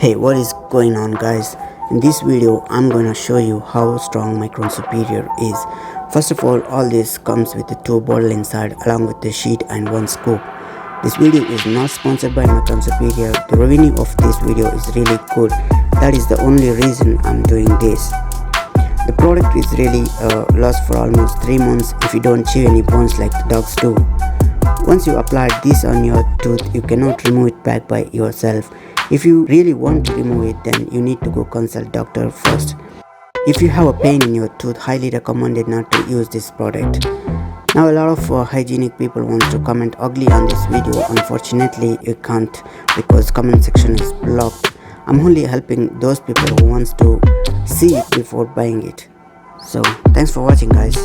Hey, what is going on, guys? In this video I'm gonna show you how strong Micron Superior is. First of all this comes with the 2 bottle inside along with the sheet and 1 scoop. This video is not sponsored by Micron Superior. The revenue of this video is really good. That is the only reason I'm doing this. The product is really lasts for almost 3 months if you don't chew any bones like the dogs do. Once you apply this on your tooth, you cannot remove it back by yourself. If you really want to remove it, then you need to go consult doctor first. If you have a pain in your tooth, highly recommended not to use this product. Now a lot of hygienic people want to comment ugly on this video. Unfortunately you can't because comment section is blocked. I'm only helping those people who wants to see it before buying it. So thanks for watching, guys.